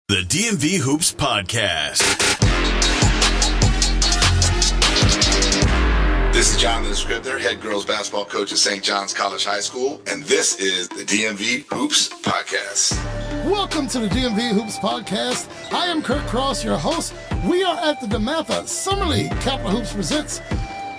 The DMV Hoops Podcast. This is John the Scripter, head girls basketball coach at St. John's College High School, and this is the DMV Hoops Podcast. Welcome to the DMV Hoops Podcast. I am Kurt Cross, your host. We are at the DeMatha Summer League. Capital Hoops presents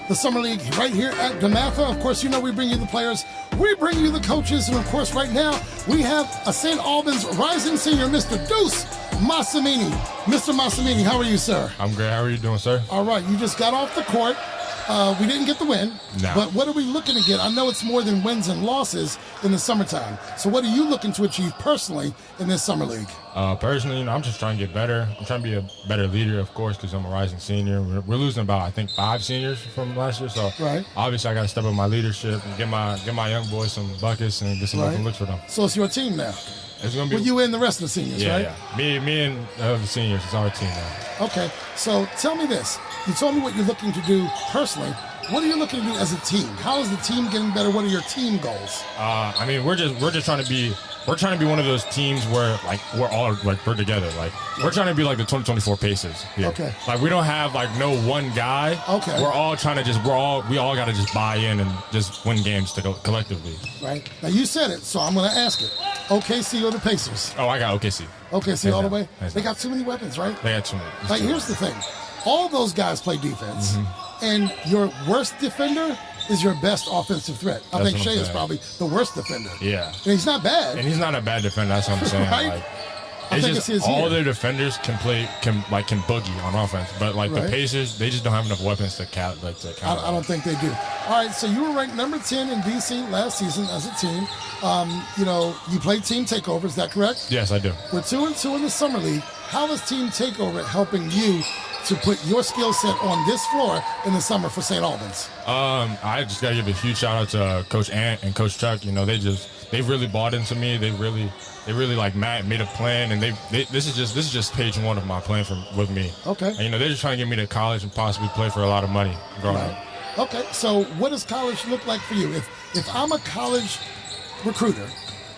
the Summer League right here at DeMatha. Of course, you know we bring you the players, we bring you the coaches, and of course right now we have a St. Albans rising senior, Mr. Duece Masimini. Mr. Masimini, how are you, sir? I'm great. How are you doing, sir? All right, you just got off the court. We didn't get the win, but what are we looking to get? I know it's more than wins and losses in the summertime. So what are you looking to achieve personally in this summer league? Personally, I'm just trying to get better. I'm trying to be a better leader, of course, because I'm a rising senior. We're losing about, I think, 5 seniors from last year. So obviously I got to step up my leadership and get my young boys some buckets and get some open looks for them. So it's your team now. It's gonna be you and the rest of the seniors, right? Yeah. Me and the seniors. It's our team now. Okay. So tell me this. You told me what you're looking to do personally. What are you looking to do as a team? How is the team getting better? What are your team goals? I mean, we're just trying to be one of those teams where we're together. Like we're trying to be like the 2024 Pacers here. Okay. Like we don't have like no one guy. Okay. We're all trying to we all got to just buy in and just win games collectively. Right. Now you said it, so I'm going to ask it. OKC or the Pacers? Oh, I got OKC. OKC all the way? They got too many weapons, right? They got too many. Like here's the thing. All those guys play defense. And your worst defender is your best offensive threat. I think Shea is probably the worst defender. Yeah. And he's not bad. And he's not a bad defender, that's what I'm saying. Right? Like, I think just it's his all year. their defenders can boogie on offense. But like the Pacers, they just don't have enough weapons to count. I don't think they do. All right, so you were ranked number 10 in DC last season as a team. You played Team Takeover, is that correct? Yes, I do. We're 2-2 in the Summer League. How is Team Takeover helping you to put your skill set on this floor in the summer for St. Albans? I just got to give a huge shout out to Coach Ant and Coach Chuck. You know, they really bought into me. They really like made a plan, and this is just page 1 of my plan with me. Okay. And, they're just trying to get me to college and possibly play for a lot of money growing up. Okay, so what does college look like for you? If I'm a college recruiter,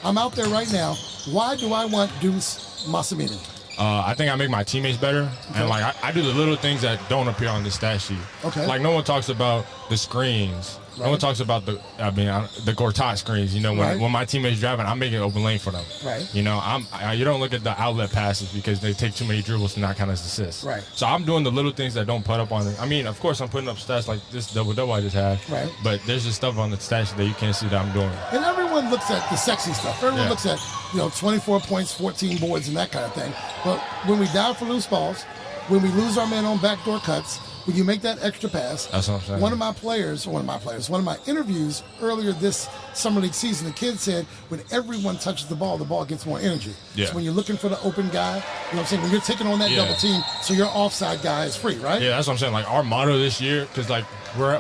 I'm out there right now, why do I want Duece Masimini? I think I make my teammates better, and I do the little things that don't appear on the stat sheet. Okay. Like no one talks about the screens. No one talks about the Gortat screens. When my teammates driving, I'm making open lane for them. Right. You don't look at the outlet passes because they take too many dribbles to not count as assists. Right. So I'm doing the little things that don't put up on it. I mean, of course, I'm putting up stats like this double I just had. Right. But there's just stuff on the stat sheet that you can't see that I'm doing. And everyone looks at the sexy stuff. Everyone looks at 24 points, 14 boards, and that kind of thing. But when we dive for loose balls, when we lose our man on backdoor cuts, when you make that extra pass, that's what I'm saying. One of my interviews earlier this summer league season, the kid said, when everyone touches the ball gets more energy. Yeah. So when you're looking for the open guy, you know what I'm saying, when you're taking on that double team, so your offside guy is free, right? Yeah, that's what I'm saying. Like our motto this year, because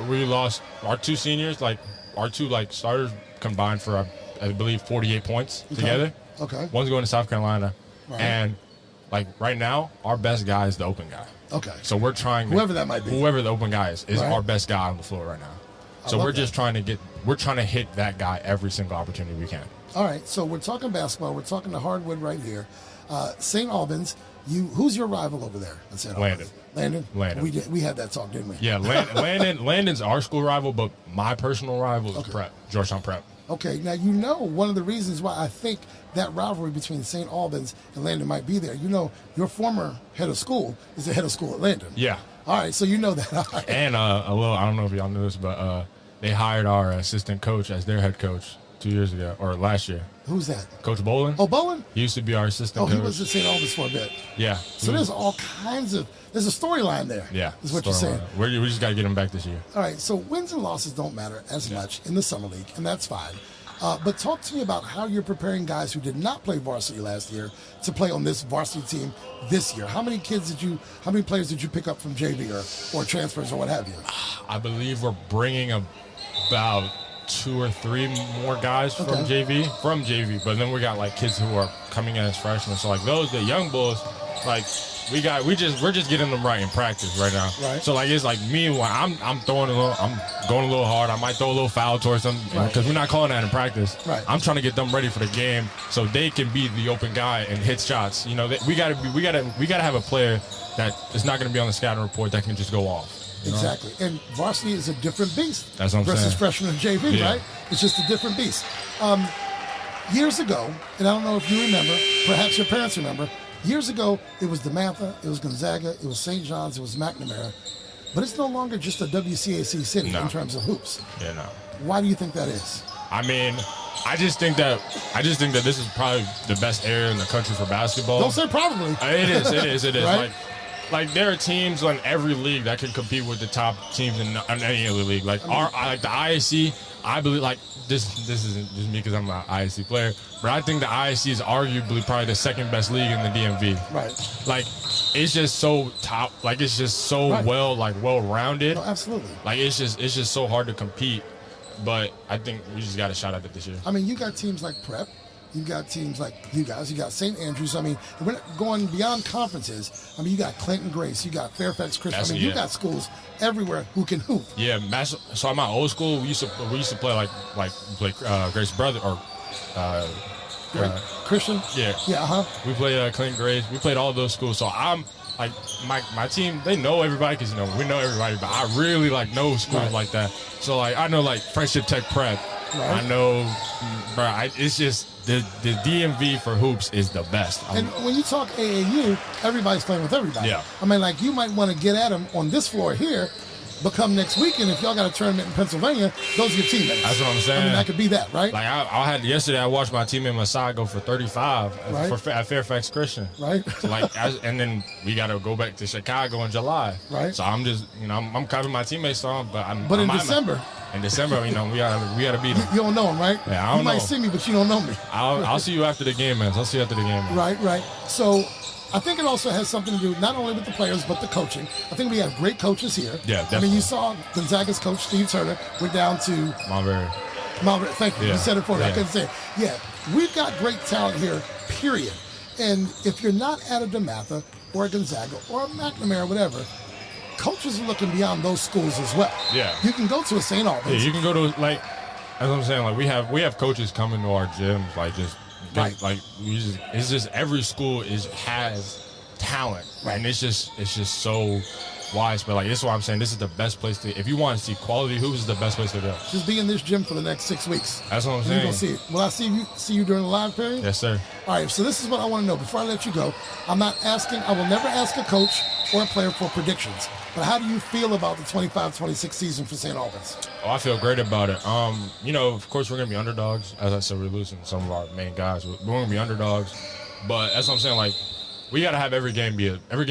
we lost our 2 seniors, our 2 starters combined for I believe 48 points together. Okay. One's going to South Carolina, and right now our best guy is the open guy. Okay. So we're trying whoever that might be. Whoever the open guy is our best guy on the floor right now. So we're just trying to hit that guy every single opportunity we can. All right. So we're talking basketball. We're talking the hardwood right here. St. Albans. Who's your rival over there? Landon. We had that talk, didn't we? Yeah. Landon's our school rival, but my personal rival is Prep. Georgetown Prep. Okay, now one of the reasons why I think that rivalry between St. Albans and Landon might be there. Your former head of school is the head of school at Landon. Yeah. All right, so you know that. Right. And I don't know if y'all knew this, but they hired our assistant coach as their head coach 2 years ago, or last year. Who's that? Coach Bolin. Oh, Bolin? He used to be our assistant coach. He was at St. Albans for a bit. Yeah. So there's all kinds of, there's a storyline there. Yeah. Is what you're saying. We just got to get him back this year. All right, so wins and losses don't matter as much in the Summer League, and that's fine. But talk to me about how you're preparing guys who did not play varsity last year to play on this varsity team this year. How many players did you pick up from JV or transfers or what have you? I believe we're bringing about 2 or 3 more guys from JV, but then we got kids who are coming in as freshmen. So the young bulls, like we're just getting them right in practice right now. Right. So like it's like me when I'm going a little hard. I might throw a little foul towards them because we're not calling that in practice. Right. I'm trying to get them ready for the game so they can be the open guy and hit shots. You know, we gotta have a player that is not gonna be on the scouting report that can just go off. Exactly. And varsity is a different beast. That's what I'm versus saying. freshman and JV, right? It's just a different beast. Years ago, and I don't know if you remember, perhaps your parents remember, years ago, it was DeMatha, it was Gonzaga, it was St. John's, it was McNamara. But it's no longer just a WCAC city in terms of hoops. Yeah, no. Why do you think that is? I mean, I just think that this is probably the best area in the country for basketball. Don't say probably. It is. Right? Like there are teams in every league that can compete with the top teams in any other league. Like the ISC, I believe like this isn't just me because I'm an ISC player, but I think the ISC is arguably probably the second best league in the DMV. Right. Like it's just so top. Like it's just so well-rounded. No, absolutely. Like it's just so hard to compete. But I think we just got a shot at it this year. I mean, you got teams like Prep. You got teams like you guys. You got St. Andrews. I mean, we're not going beyond conferences. I mean, you got Clinton Grace. You got Fairfax Christian. I mean, you got schools everywhere who can hoop. Yeah, so at my old school, we used to play Grace Brother or Christian. Yeah. Yeah. We played Clinton Grace. We played all of those schools. So I'm like my team. They know everybody because we know everybody. But I really know schools like that. So I know Friendship Tech Prep. Right. I know, bro. It's just. The DMV for hoops is the best. And when you talk AAU, everybody's playing with everybody. Yeah. I mean, you might want to get at them on this floor here, but come next weekend, if y'all got a tournament in Pennsylvania, those are your teammates. That's what I'm saying. I mean, that could be that, right? Like yesterday, I watched my teammate Masai go for 35 at Fairfax Christian. Right. So and then we got to go back to Chicago in July. Right. So I'm just, I'm covering my teammates on, but in December. In December, we gotta beat them. You don't know them, right? Yeah, I don't know. You might see me, but you don't know me. I'll see you after the game, man. I'll see you after the game, man. Right. So I think it also has something to do not only with the players, but the coaching. I think we have great coaches here. Yeah, definitely. I mean, you saw Gonzaga's coach, Steve Turner, went down to Malvern. Thank you. Yeah. You said it for me. Yeah. I couldn't say it. Yeah, we've got great talent here, period. And if you're not at a DeMatha or a Gonzaga or a McNamara or whatever, coaches are looking beyond those schools as well. Yeah. You can go to a St. Albans. Yeah, you can go to as I'm saying, we have coaches coming to our gyms, it's just every school has talent, right? And it's just so widespread. This is why I'm saying this is the best place to. If you want to see quality hoops, is the best place to go. Just be in this gym for the next 6 weeks. That's what I'm saying. You're gonna see it. Will I see you during the live period? Yes, sir. All right. So this is what I want to know before I let you go. I will never ask a coach or a player for predictions. But how do you feel about the 25-26 season for St. Albans? Oh, I feel great about it. Of course, we're going to be underdogs. As I said, we're losing some of our main guys. We're going to be underdogs. But that's what I'm saying. We got to have every game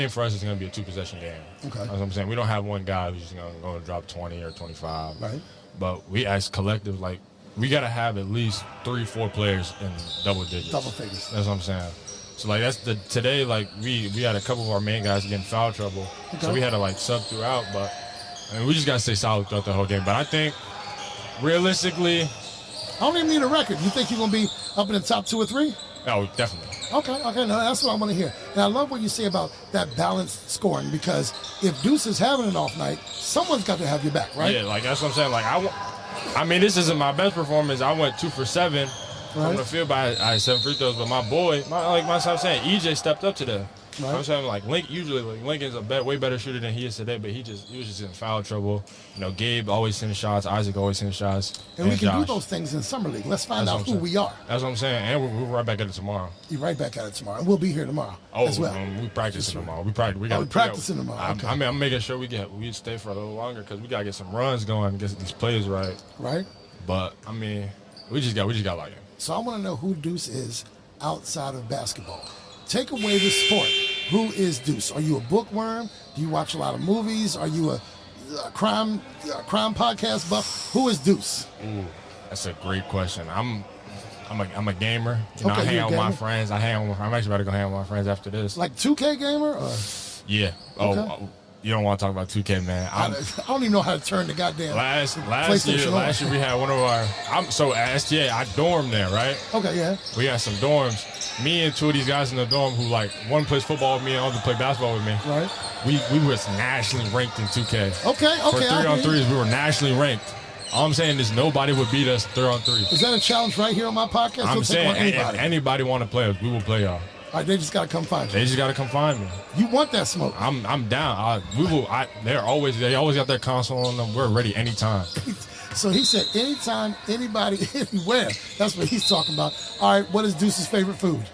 for us is going to be a 2-possession game. Okay. That's what I'm saying. We don't have one guy who's going to drop 20 or 25. Right. But we, as collective, we got to have at least 3-4 players in double digits. Double figures. That's what I'm saying. So today we had a couple of our main guys get in foul trouble, so we had to sub throughout. But we just gotta stay solid throughout the whole game. But I think realistically, I don't even need a record. You think you're gonna be up in the top 2 or 3? Oh, definitely. Okay. No, that's what I want to hear. And I love what you say about that balanced scoring because if Duece is having an off night, someone's got to have your back, right? Yeah, that's what I'm saying. This isn't my best performance. I went 2 for 7. From the field, but I had 7 free throws. But my boy, I'm saying, EJ stepped up today. Right. I'm saying Lincoln's a way better shooter than he is today, but he was just in foul trouble. Gabe always sending shots, Isaac always sending shots, and we can Josh. Do those things in summer league. Let's find out who we are. That's what I'm saying, and we're right back at it tomorrow. You're right back at it tomorrow, and we'll be here tomorrow as well. We practicing tomorrow. We practicing tomorrow. Okay. I'm making sure we stay for a little longer because we gotta get some runs going, get these plays right. Right. But we just got like it. So I want to know who Duece is outside of basketball. Take away the sport. Who is Duece? Are you a bookworm? Do you watch a lot of movies? Are you a crime podcast buff? Who is Duece? Ooh, that's a great question. I'm a gamer. I hang out with my friends. I'm actually about to go hang out with my friends after this. Like 2K gamer? Or? Yeah. Okay. You don't want to talk about 2K, man. I don't even know how to turn the goddamn last year we had one of our. So at STA, I dormed there, right? Okay, yeah. We had some dorms. Me and two of these guys in the dorm who like one plays football with me and the other play basketball with me. Right. We was nationally ranked in 2K. Okay. For 3-on-3s, we were nationally ranked. All I'm saying is nobody would beat us 3-on-3. Is that a challenge right here on my podcast? I'm saying if anybody want to play us, we will play y'all. All right, they just got to come find you. They just got to come find me. You want that smoke? I'm down. They always got their console on them. We're ready anytime. So he said anytime, anybody, anywhere. That's what he's talking about. All right, what is Duce's favorite food?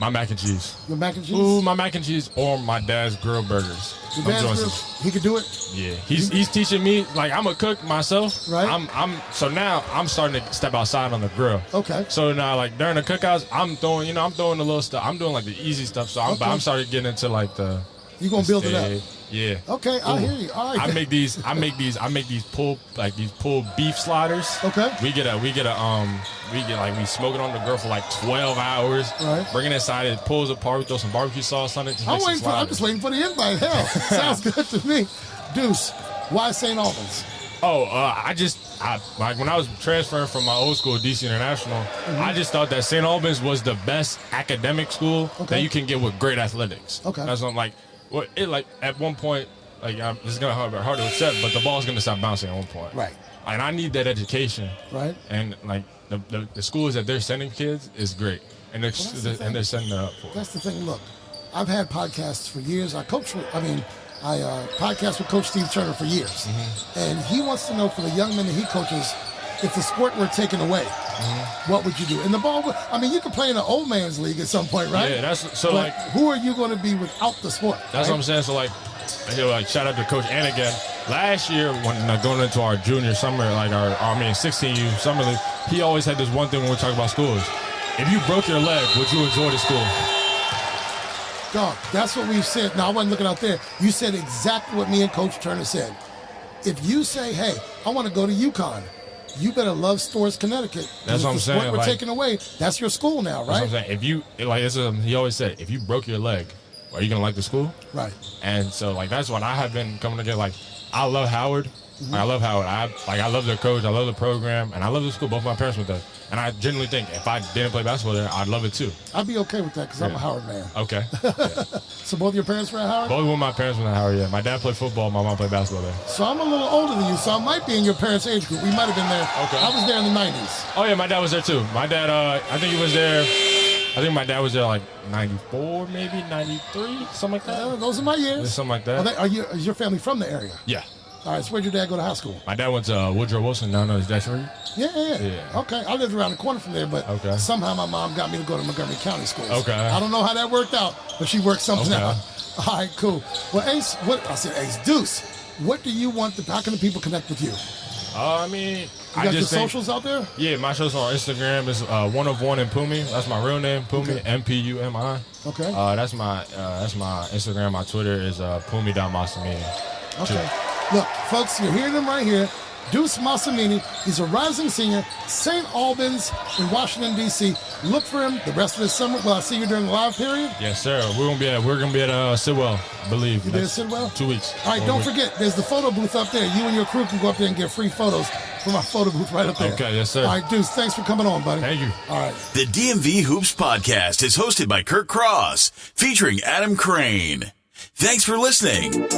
My mac and cheese. Your mac and cheese? Ooh, my mac and cheese or my dad's grilled burgers. Your dad's grilled? He could do it? Yeah. He's teaching me, like, I'm a cook myself. Right. So now I'm starting to step outside on the grill. Okay. So now, like, during the cookouts, I'm throwing the little stuff. I'm doing, like, the easy stuff. So I'm starting to get into, like, the... You gonna build it up? Yeah. Okay, I hear you. All right. I make these pulled beef sliders. Okay. We smoke it on the grill for like 12 hours. Right. Bring it inside, it pulls apart, we throw some barbecue sauce on it. I'm just waiting for the invite. Hell, sounds good to me. Duce, why St. Albans? Like when I was transferring from my old school, DC International, I just thought that St. Albans was the best academic school that you can get with great athletics. Okay. That's what I'm like. Well, at one point, like this is gonna be hard to accept, but the ball's gonna stop bouncing at one point. Right. And I need that education. Right. And like the schools that they're sending kids is great, and they're setting it up for it. That's the thing. Look, I've had podcasts for years. I podcast with Coach Steve Turner for years, and he wants to know for the young men that he coaches, if the sport were taken away, what would you do? And the ball, you could play in an old man's league at some point, right? Yeah, that's so. But who are you going to be without the sport? That's what I'm saying. So shout out to Coach Ann again. Last year, when going into our junior summer, 16U summer league, he always had this one thing when we talk about schools. If you broke your leg, would you enjoy the school? Dog, that's what we've said. Now, I wasn't looking out there. You said exactly what me and Coach Turner said. If you say, hey, I want to go to UConn, you better love Storrs, Connecticut. That's what I'm saying. If the sport were taken away, that's your school now, right? That's what I'm saying. He always said, if you broke your leg, are you going to like the school? Right. And so, that's what I have been coming to get. I love Howard. I love Howard. I love their coach. I love the program. And I love the school. Both my parents went there. And I genuinely think if I didn't play basketball there, I'd love it too. I'd be okay with that because I'm a Howard man. Okay. Yeah. So both your parents were at Howard? Both of my parents were at Howard, yeah. My dad played football. My mom played basketball there. So I'm a little older than you, so I might be in your parents' age group. We might have been there. Okay. I was there in the 90s. Oh, yeah, my dad was there too. My dad, I think he was there. I think my dad was there 94, maybe 93, something like that. Those are my years. Something like that. Is your family from the area? Yeah. All right, so where'd your dad go to high school? My dad went to Woodrow Wilson, now known as Dashbury. Yeah. Okay, I lived around the corner from there, but somehow my mom got me to go to Montgomery County Schools. Okay. I don't know how that worked out, but she worked something out. All right, cool. Well, Ace, Duce, what do you want? How can the people connect with you? You got your socials out there? Yeah, my socials on Instagram is one of one in Pumi. That's my real name, Pumi, Mpumi. Okay. That's my Instagram. My Twitter is Pumi.Masimini. Okay. Look, folks, you're hearing him right here. Duece Masimini. He's a rising senior, St. Albans in Washington, D.C. Look for him the rest of the summer. Will I see you during the live period? Yes, sir. We're gonna be at Sidwell, I believe. You be at Sidwell? 2 weeks. All right, don't forget, there's the photo booth up there. You and your crew can go up there and get free photos from our photo booth right up there. Okay, yes, sir. All right, Duce, thanks for coming on, buddy. Thank you. All right. The DMV Hoops Podcast is hosted by Kirk Cross, featuring Adam Crain. Thanks for listening.